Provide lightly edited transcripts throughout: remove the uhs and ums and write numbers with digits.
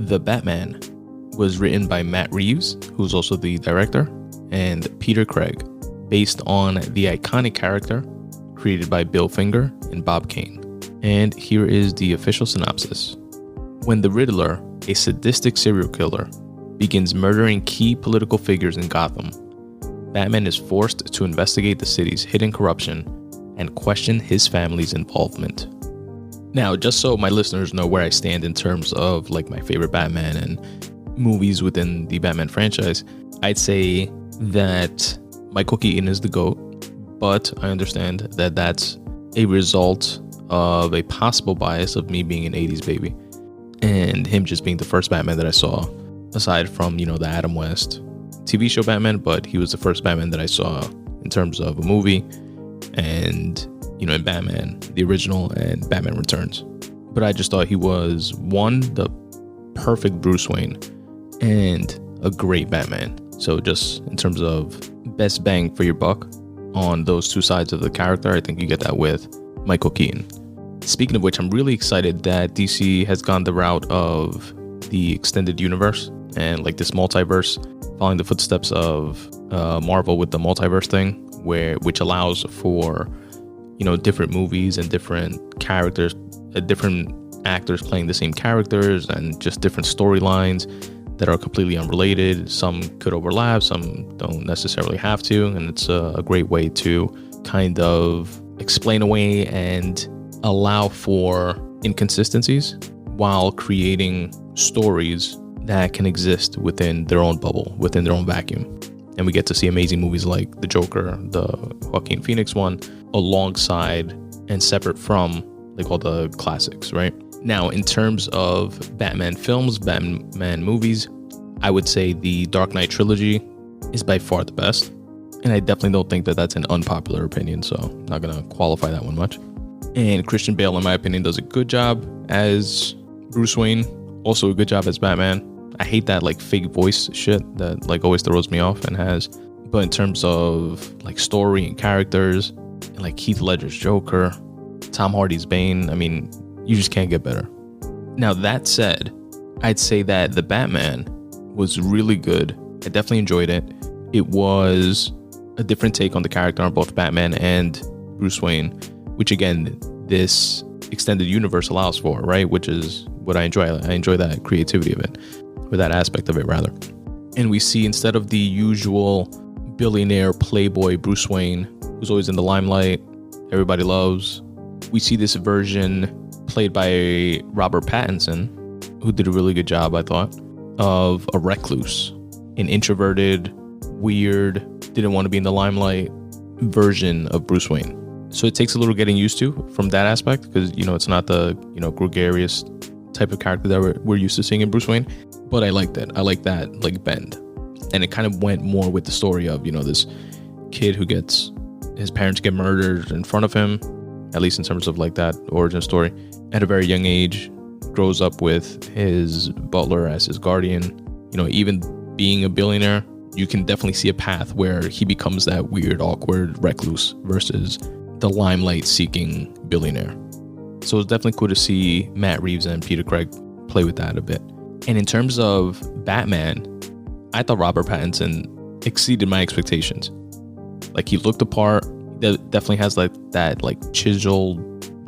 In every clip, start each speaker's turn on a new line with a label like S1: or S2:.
S1: The Batman was written by Matt Reeves, who's also the director, and Peter Craig, based on the iconic character created by Bill Finger and Bob Kane. And here is the official synopsis. When the Riddler, a sadistic serial killer, begins murdering key political figures in Gotham, Batman is forced to investigate the city's hidden corruption and question his family's involvement. Now, just so my listeners know where I stand in terms of like my favorite Batman and movies within the Batman franchise, I'd say that Michael Keaton is the GOAT, but I understand that that's a result of a possible bias of me being an 80s baby and him just being the first Batman that I saw, aside from, the Adam West TV show Batman, but he was the first Batman that I saw in terms of a movie and, in Batman, the original, and Batman Returns. But I just thought he was, one, the perfect Bruce Wayne and a great Batman. So just in terms of best bang for your buck on those two sides of the character, I think you get that with Michael Keaton. Speaking of which, I'm really excited that DC has gone the route of the extended universe and like this multiverse, following the footsteps of Marvel with the multiverse thing, which allows for different movies and different characters, different actors playing the same characters, and just different storylines that are completely unrelated. Some could overlap, some don't necessarily have to, and it's a great way to kind of explain away and allow for inconsistencies while creating stories that can exist within their own bubble, within their own vacuum. And we get to see amazing movies like The Joker, the Joaquin Phoenix one, alongside and separate from like all the classics, right? Now, in terms of Batman films, Batman movies, I would say the Dark Knight trilogy is by far the best. And I definitely don't think that that's an unpopular opinion, so I'm not going to qualify that one much. And Christian Bale, in my opinion, does a good job as Bruce Wayne, also a good job as Batman. I hate that like fake voice shit that like always throws me off and has. But in terms of like story and characters, and like Heath Ledger's Joker, Tom Hardy's Bane, I mean, you just can't get better. Now, that said, I'd say that The Batman was really good. I definitely enjoyed it. It was a different take on the character on both Batman and Bruce Wayne, which again, this extended universe allows for, right? Which is what I enjoy. I enjoy that creativity of it, or that aspect of it rather. And we see, instead of the usual billionaire playboy Bruce Wayne, who's always in the limelight, everybody loves, we see this version played by Robert Pattinson, who did a really good job, I thought, of a recluse, an introverted, weird, didn't want to be in the limelight version of Bruce Wayne. So it takes a little getting used to from that aspect, because, it's not the, gregarious type of character that we're used to seeing in Bruce Wayne. But I liked it. I like that, like, bend. And it kind of went more with the story of, this kid who his parents get murdered in front of him, at least in terms of like that origin story, at a very young age, grows up with his butler as his guardian. Even being a billionaire, you can definitely see a path where he becomes that weird, awkward recluse versus the limelight-seeking billionaire. So it's definitely cool to see Matt Reeves and Peter Craig play with that a bit. And in terms of Batman, I thought Robert Pattinson exceeded my expectations. Like, he looked the part. Definitely has like that like chiseled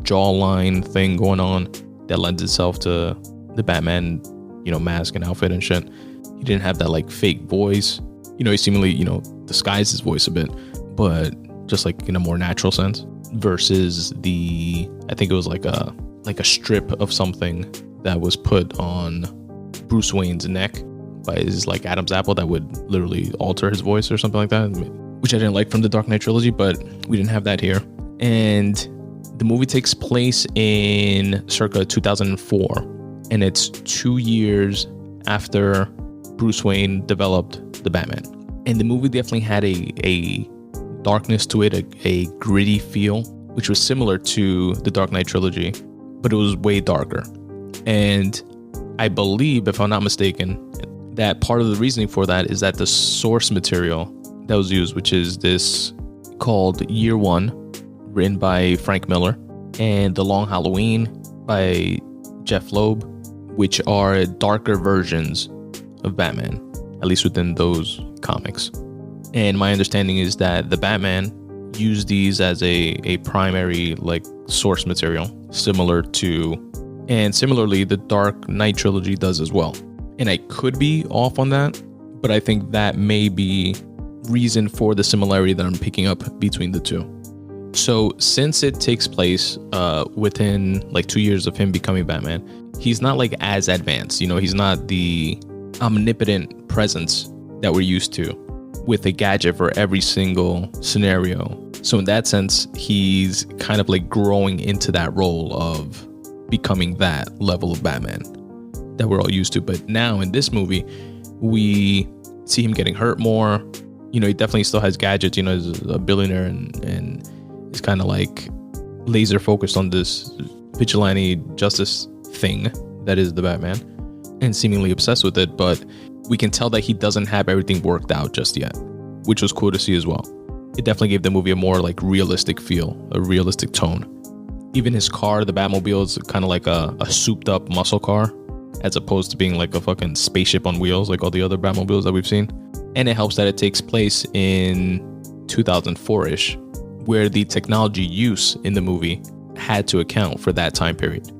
S1: jawline thing going on that lends itself to the Batman, mask and outfit and shit. He didn't have that like fake voice. He seemingly, disguised his voice a bit, but just like in a more natural sense, versus I think it was like a strip of something that was put on Bruce Wayne's neck by his like Adam's apple that would literally alter his voice or something like that, which I didn't like from the Dark Knight trilogy, but we didn't have that here. And the movie takes place in circa 2004, and it's 2 years after Bruce Wayne developed the Batman. And the movie definitely had a darkness to it, a gritty feel, which was similar to the Dark Knight trilogy, but it was way darker. And I believe, if I'm not mistaken, that part of the reasoning for that is that the source material that was used, which is this called Year One, written by Frank Miller, and The Long Halloween by Jeff Loeb, which are darker versions of Batman, at least within those comics. And my understanding is that the Batman used these as a primary like source material, similarly the Dark Knight trilogy does as well. And I could be off on that, but I think that may be reason for the similarity that I'm picking up between the two. So since it takes place within like 2 years of him becoming Batman, he's not like as advanced. He's not the omnipotent presence that we're used to with a gadget for every single scenario. So in that sense, he's kind of like growing into that role of becoming that level of Batman that we're all used to. But now in this movie, we see him getting hurt more. He definitely still has gadgets. He's a billionaire and is kind of like laser focused on this vigilante justice thing that is the Batman and seemingly obsessed with it. But we can tell that he doesn't have everything worked out just yet, which was cool to see as well. It definitely gave the movie a more like realistic feel, a realistic tone. Even his car, the Batmobile, is kind of like a souped up muscle car, as opposed to being like a fucking spaceship on wheels like all the other Batmobiles that we've seen. And it helps that it takes place in 2004-ish, where the technology use in the movie had to account for that time period.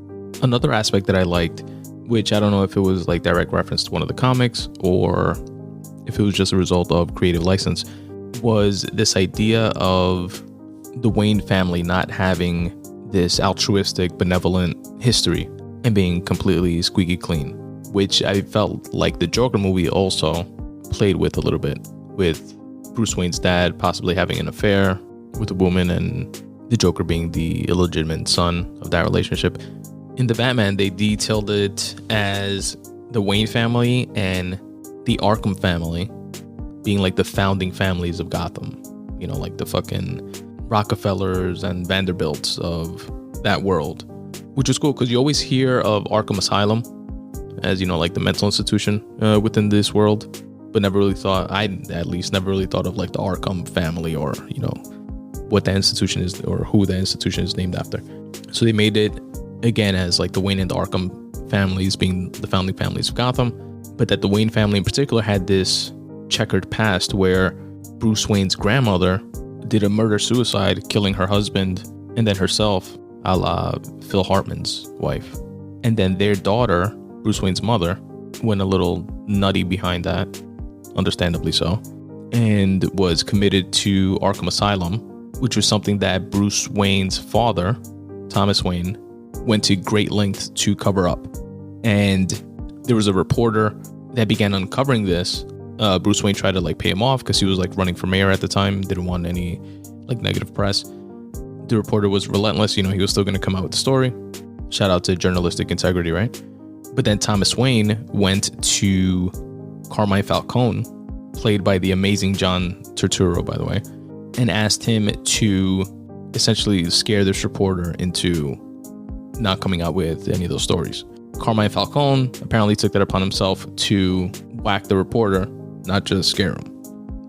S1: Another aspect that I liked, which I don't know if it was like direct reference to one of the comics or if it was just a result of creative license, was this idea of the Wayne family not having this altruistic, benevolent history and being completely squeaky clean, which I felt like the Joker movie also played with a little bit, with Bruce Wayne's dad possibly having an affair with a woman and the Joker being the illegitimate son of that relationship. In the Batman, they detailed it as the Wayne family and the Arkham family being like the founding families of Gotham, like the fucking Rockefellers and Vanderbilts of that world, which is cool because you always hear of Arkham Asylum as, like the mental institution within this world, but I at least never really thought of like the Arkham family or, what the institution is or who the institution is named after. So they made it again as like the Wayne and the Arkham families being the founding families of Gotham, but that the Wayne family in particular had this checkered past where Bruce Wayne's grandmother did a murder-suicide, killing her husband and then herself, a la Phil Hartman's wife. And then their daughter, Bruce Wayne's mother, went a little nutty behind that, understandably so, and was committed to Arkham Asylum, which was something that Bruce Wayne's father, Thomas Wayne, went to great lengths to cover up. And there was a reporter that began uncovering this. Bruce Wayne tried to like pay him off because he was like running for mayor at the time, didn't want any like negative press. The reporter was relentless, he was still going to come out with the story. Shout out to journalistic integrity, right? But then Thomas Wayne went to Carmine Falcone, played by the amazing John Turturro, by the way, and asked him to essentially scare this reporter into not coming out with any of those stories. Carmine Falcone apparently took that upon himself to whack the reporter, not just scare him.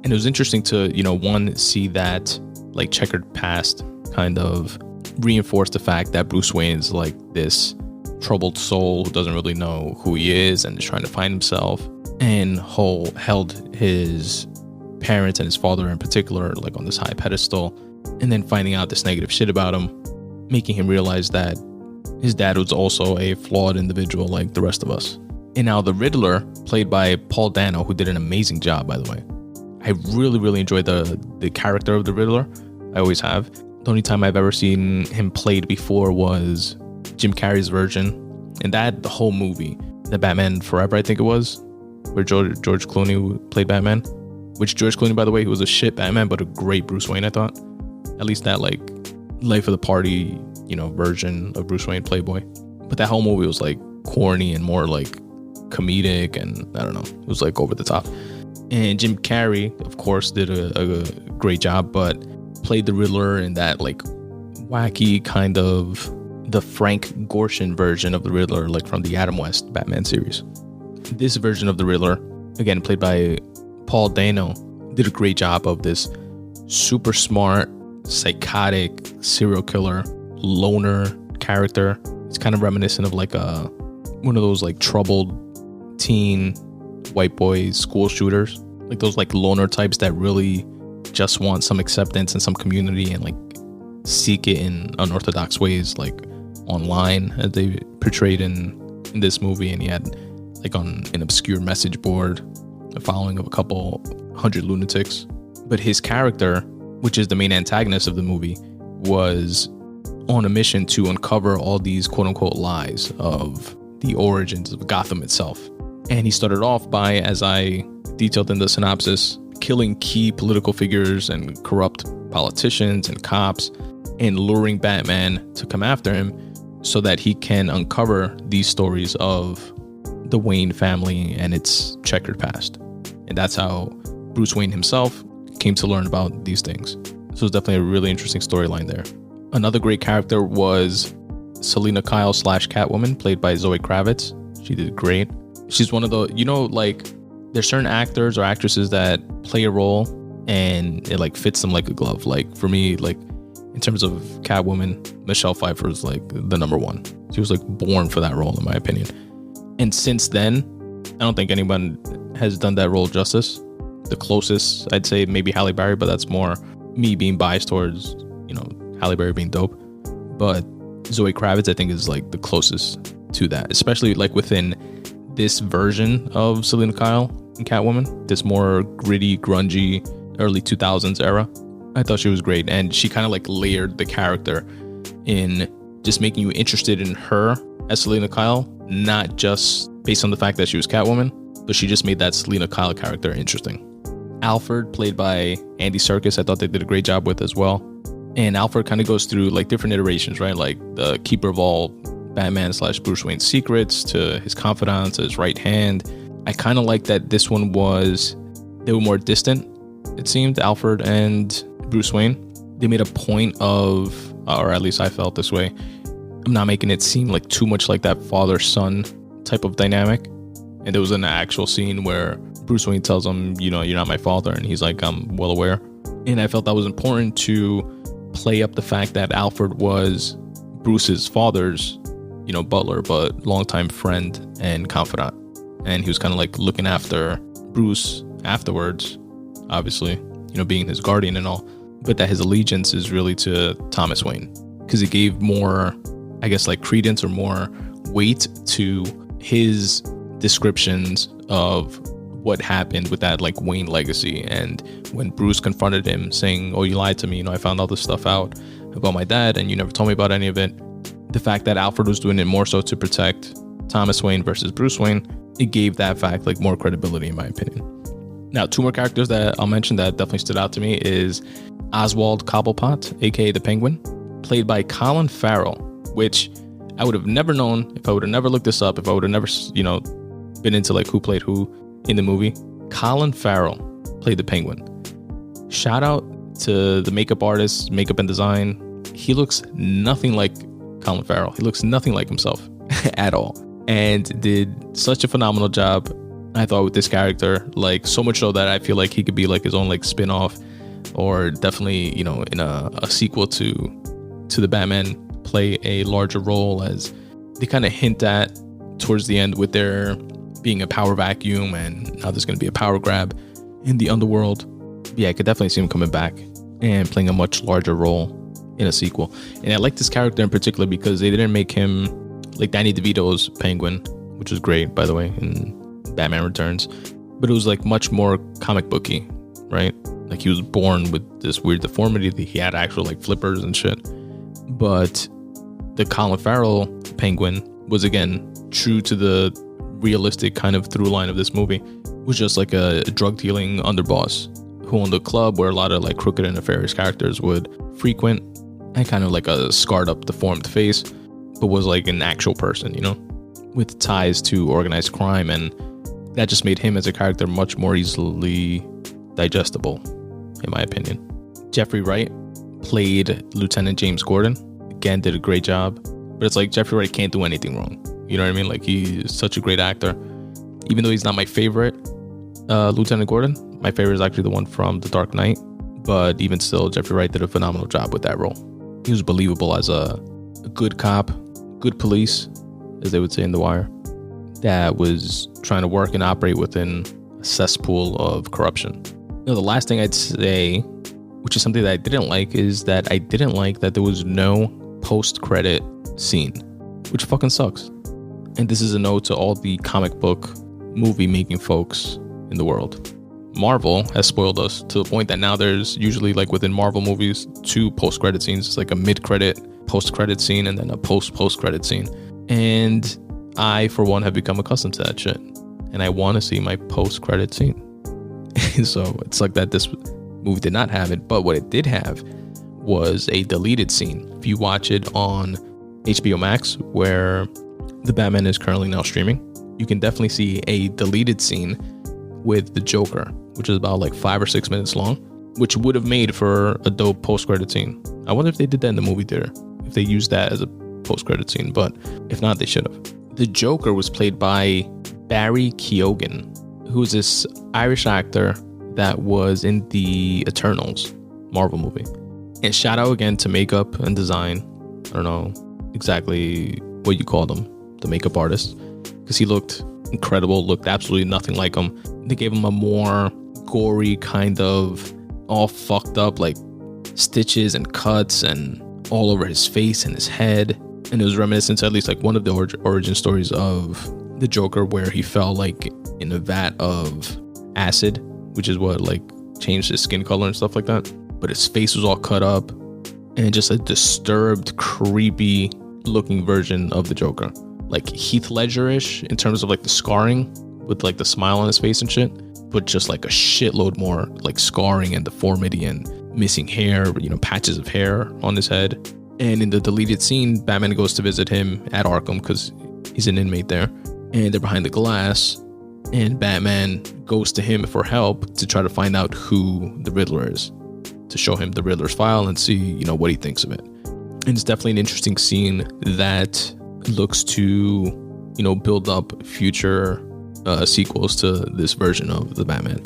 S1: And it was interesting to, one, see that like checkered past kind of reinforce the fact that Bruce Wayne is like this troubled soul who doesn't really know who he is and is trying to find himself, and held his parents and his father in particular like on this high pedestal, and then finding out this negative shit about him, making him realize that his dad was also a flawed individual like the rest of us. And now the Riddler, played by Paul Dano, who did an amazing job, by the way. I really, really enjoyed the character of the Riddler. I always have. The only time I've ever seen him played before was Jim Carrey's version. And the whole movie, the Batman Forever, I think it was, where George Clooney played Batman. Which George Clooney, by the way, he was a shit Batman, but a great Bruce Wayne, I thought. At least that like life of the party, version of Bruce Wayne, Playboy. But that whole movie was like corny and more like comedic, and I don't know, it was like over the top. And Jim Carrey, of course, did a great job, but played the Riddler in that like wacky kind of the Frank Gorshin version of the Riddler, like from the Adam West Batman series. This version of the Riddler, again played by Paul Dano, did a great job of this super smart, psychotic serial killer loner character. It's kind of reminiscent of like a one of those like troubled teen white boy school shooters, like those like loner types that really just want some acceptance and some community and like seek it in unorthodox ways, like online, as they portrayed in this movie. And he had like on an obscure message board a following of a couple hundred lunatics. But his character, which is the main antagonist of the movie, was on a mission to uncover all these quote unquote lies of the origins of Gotham itself. And he started off by, as I detailed in the synopsis, killing key political figures and corrupt politicians and cops and luring Batman to come after him so that he can uncover these stories of the Wayne family and its checkered past. And that's how Bruce Wayne himself came to learn about these things. So it's definitely a really interesting storyline there. Another great character was Selena Kyle / Catwoman, played by Zoe Kravitz. She did great. She's one of the, like, there's certain actors or actresses that play a role and it like fits them like a glove. Like for me, like in terms of Catwoman, Michelle Pfeiffer is like the number one. She was like born for that role, in my opinion. And since then, I don't think anyone has done that role justice. The closest, I'd say maybe Halle Berry, but that's more me being biased towards, Halle Berry being dope. But Zoe Kravitz, I think, is like the closest to that, especially like within this version of Selena Kyle and Catwoman, this more gritty, grungy, early 2000s era. I thought she was great. And she kind of like layered the character in just making you interested in her as Selena Kyle, not just based on the fact that she was Catwoman, but she just made that Selena Kyle character interesting. Alfred, played by Andy Serkis, I thought they did a great job with as well. And Alfred kind of goes through like different iterations, right? Like the keeper of all Batman / Bruce Wayne's secrets, to his confidant, to his right hand. I kind of like that this one they were more distant, it seemed, Alfred and Bruce Wayne. They made a point of, or at least I felt this way, I'm not making it seem like too much like that father-son type of dynamic. And there was an actual scene where Bruce Wayne tells him, you're not my father. And he's like, I'm well aware. And I felt that was important to play up the fact that Alfred was Bruce's father's, butler, but longtime friend and confidant. And he was kind of like looking after Bruce afterwards, obviously, being his guardian and all. But that his allegiance is really to Thomas Wayne, because it gave more, I guess, like credence or more weight to his descriptions of what happened with that like Wayne legacy. And when Bruce confronted him saying, oh, you lied to me, I found all this stuff out about my dad and you never told me about any of it. The fact that Alfred was doing it more so to protect Thomas Wayne versus Bruce Wayne, it gave that fact like more credibility, in my opinion. Now, two more characters that I'll mention that definitely stood out to me is Oswald Cobblepot, aka the Penguin, played by Colin Farrell, which I would have never known if I would have never looked this up, if I would have never, been into like who played who in the movie. Colin Farrell played the Penguin. Shout out to the makeup artist, makeup and design. He looks nothing like Colin Farrell. He looks nothing like himself at all, and did such a phenomenal job, I thought, with this character. Like so much so that I feel like he could be like his own like spin-off, or definitely in a sequel to the Batman, play a larger role, as they kind of hint at towards the end with there being a power vacuum and now there's going to be a power grab in the underworld. Yeah, I could definitely see him coming back and playing a much larger role in a sequel. And I like this character in particular because they didn't make him like Danny DeVito's Penguin, which was great, by the way, in Batman Returns, but it was like much more comic booky, right? Like he was born with this weird deformity that he had actual like flippers and shit. But the Colin Farrell Penguin was again true to the realistic kind of through line of this movie. Was just like a drug dealing underboss who owned a club where a lot of like crooked and nefarious characters would frequent, and kind of like a scarred up, deformed face, but was like an actual person, with ties to organized crime. And that just made him as a character much more easily digestible, in my opinion. Jeffrey Wright played Lieutenant James Gordon. Again, did a great job. But it's like Jeffrey Wright can't do anything wrong. You know what I mean? Like he's such a great actor. Even though he's not my favorite Lieutenant Gordon, my favorite is actually the one from The Dark Knight. But even still, Jeffrey Wright did a phenomenal job with that role. He was believable as a good cop, good police, as they would say in The Wire. that was trying to work and operate within a cesspool of corruption. The last thing I'd say, which is something that I didn't like, is that I didn't like that there was no post-credit scene, which fucking sucks. And this is a note to all the comic book movie making folks in the world. Marvel has spoiled us to the point that now there's usually, like, within Marvel movies, 2 post-credit scenes. It's like a mid-credit post-credit scene and then a post-credit scene. And I, for one, have become accustomed to that shit. And I want to see my post-credit scene. So it's like that this movie did not have it. But what it did have was a deleted scene. If you watch it on HBO Max, where the Batman is currently now streaming, you can definitely see a deleted scene with the Joker, which is about like 5 or 6 minutes long, which would have made for a dope post-credit scene. I wonder if they did that in the movie theater, if they used that as a post-credit scene, but if not, they should have. The Joker was played by Barry Keoghan, who's this Irish actor that was in the Eternals Marvel movie. And shout out again to makeup and design. I don't know exactly what you call them, the makeup artist, because he looked incredible, looked absolutely nothing like him. They gave him a more gory kind of all fucked up, like stitches and cuts and all over his face and his head. And it was reminiscent to at least like one of the origin stories of the Joker, where he fell like in a vat of acid, which is what like changed his skin color and stuff like that. But his face was all cut up and just a disturbed, creepy looking version of the Joker. Like Heath Ledger-ish in terms of like the scarring with like the smile on his face and shit, but just like a shitload more like scarring and deformity and missing hair, you know, patches of hair on his head. And in the deleted scene, Batman goes to visit him at Arkham because he's an inmate there, and they're behind the glass, and Batman goes to him for help to try to find out who the Riddler is, to show him the Riddler's file and see, you know, what he thinks of it. And it's definitely an interesting scene that looks to, you know, build up future sequels to this version of the Batman.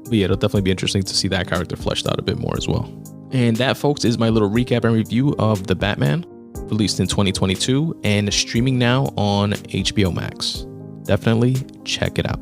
S1: But yeah, it'll definitely be interesting to see that character fleshed out a bit more as well. And that, folks, is my little recap and review of The Batman, released in 2022 and streaming now on HBO Max. Definitely check it out.